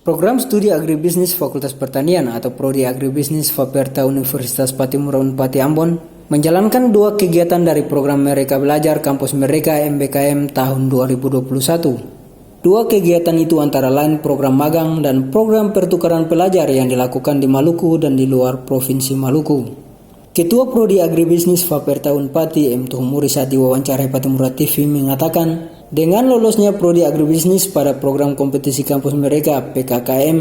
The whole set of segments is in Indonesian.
Program Studi Agribisnis Fakultas Pertanian atau Prodi Agribisnis Faperta Universitas Patimura Unpati Ambon menjalankan 2 kegiatan dari program Merdeka Belajar Kampus Merdeka MBKM tahun 2021. 2 kegiatan itu antara lain program magang dan program pertukaran pelajar yang dilakukan di Maluku dan di luar Provinsi Maluku. Ketua Prodi Agribisnis Faperta Unpati M. Tuhumuri saat diwawancarai Patimura TV mengatakan, dengan lolosnya Prodi Agribisnis pada program kompetisi kampus mereka PKKM,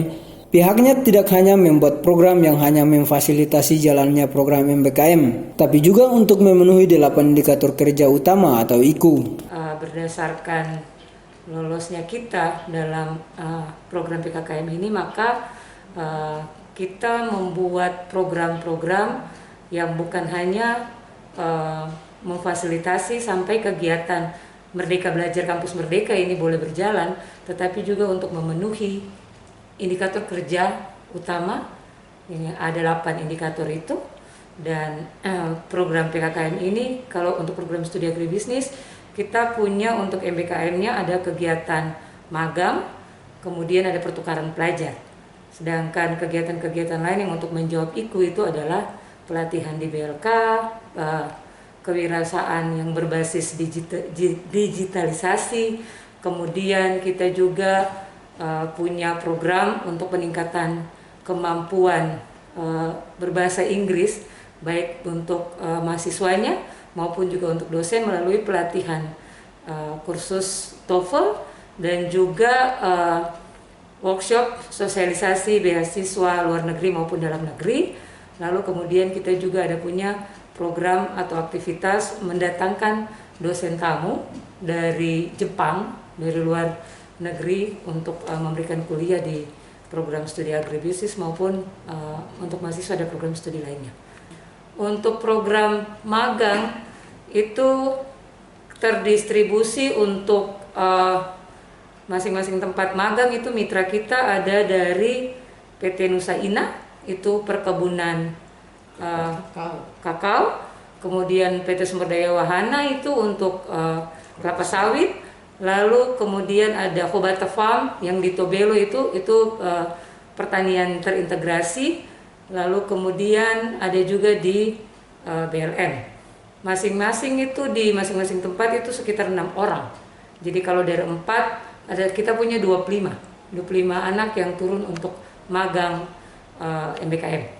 pihaknya tidak hanya membuat program yang hanya memfasilitasi jalannya program MBKM, tapi juga untuk memenuhi 8 indikator kerja utama atau IKU. Berdasarkan lolosnya kita dalam program PKKM ini, maka kita membuat program-program yang bukan hanya memfasilitasi sampai kegiatan Merdeka Belajar Kampus Merdeka ini boleh berjalan, tetapi juga untuk memenuhi indikator kerja utama. Ini ada 8 indikator itu, dan program PKKM ini kalau untuk program studi agribisnis kita punya untuk MBKM-nya ada kegiatan magang, kemudian ada pertukaran pelajar. Sedangkan kegiatan-kegiatan lain yang untuk menjawab IKU itu adalah pelatihan di BLK, kewirausahaan yang berbasis digitalisasi, kemudian kita juga punya program untuk peningkatan kemampuan berbahasa Inggris, baik untuk mahasiswanya maupun juga untuk dosen melalui pelatihan kursus TOEFL dan juga workshop sosialisasi beasiswa luar negeri maupun dalam negeri. Lalu kemudian kita juga ada punya program atau aktivitas mendatangkan dosen tamu dari Jepang, dari luar negeri untuk memberikan kuliah di program studi agribisnis maupun untuk mahasiswa ada program studi lainnya. Untuk program magang itu terdistribusi untuk masing-masing tempat magang. Itu mitra kita ada dari PT Nusa Ina, itu perkebunan kakao, kemudian PT Sumber Daya Wahana itu untuk kelapa sawit, lalu kemudian ada Hobata Farm yang di Tobelo itu pertanian terintegrasi, lalu kemudian ada juga di BLM. Masing-masing itu di masing-masing tempat itu sekitar 6 orang. Jadi kalau dari 4 ada kita punya 25 anak yang turun untuk magang MBKM.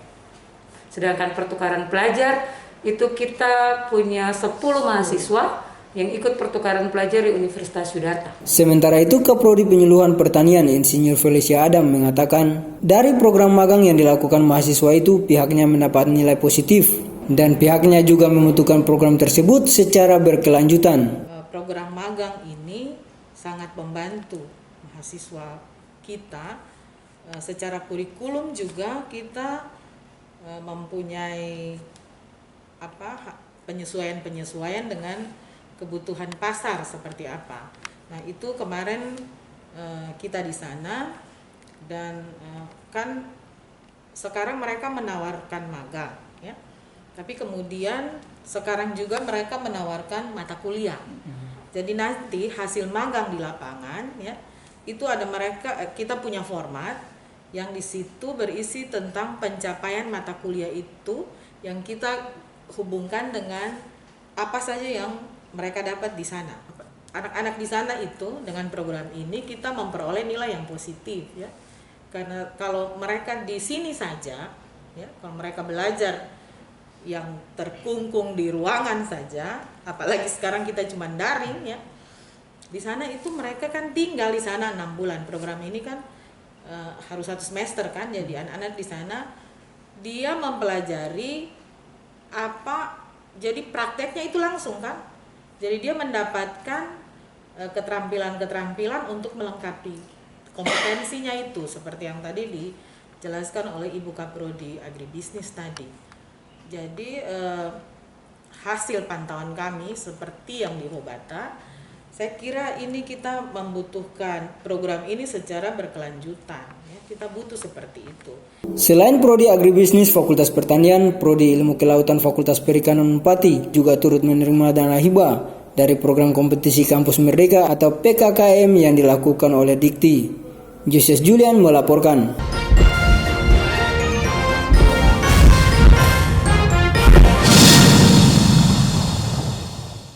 Sedangkan pertukaran pelajar itu kita punya 10 mahasiswa yang ikut pertukaran pelajar di Universitas Sudarta. Sementara itu, Kaprodi Penyuluhan Pertanian Insinyur Felicia Adam mengatakan, dari program magang yang dilakukan mahasiswa itu pihaknya mendapat nilai positif dan pihaknya juga membutuhkan program tersebut secara berkelanjutan. Program magang ini sangat membantu mahasiswa kita secara kurikulum juga kita mempunyai penyesuaian dengan kebutuhan pasar seperti apa. Nah, itu kemarin kita di sana dan kan sekarang mereka menawarkan magang ya. Tapi kemudian sekarang juga mereka menawarkan mata kuliah. Jadi nanti hasil magang di lapangan ya, itu ada kita punya format yang di situ berisi tentang pencapaian mata kuliah itu yang kita hubungkan dengan apa saja yang mereka dapat di sana. Anak-anak di sana itu dengan program ini kita memperoleh nilai yang positif ya. Karena kalau mereka di sini saja ya, kalau mereka belajar yang terkungkung di ruangan saja, apalagi sekarang kita cuma daring ya. Di sana itu mereka kan tinggal di sana 6 bulan. Program ini kan harus 1 semester kan, jadi anak-anak di sana dia mempelajari jadi prakteknya itu langsung kan, jadi dia mendapatkan keterampilan untuk melengkapi kompetensinya itu seperti yang tadi dijelaskan oleh Ibu Kaprodi Agribisnis tadi. Jadi hasil pantauan kami seperti yang di Hobata, saya kira ini kita membutuhkan program ini secara berkelanjutan ya. Kita butuh seperti itu. Selain Prodi Agribisnis Fakultas Pertanian, Prodi Ilmu Kelautan Fakultas Perikanan Unpati juga turut menerima dana hibah dari program kompetisi Kampus Merdeka atau PKKM yang dilakukan oleh Dikti. Julian melaporkan.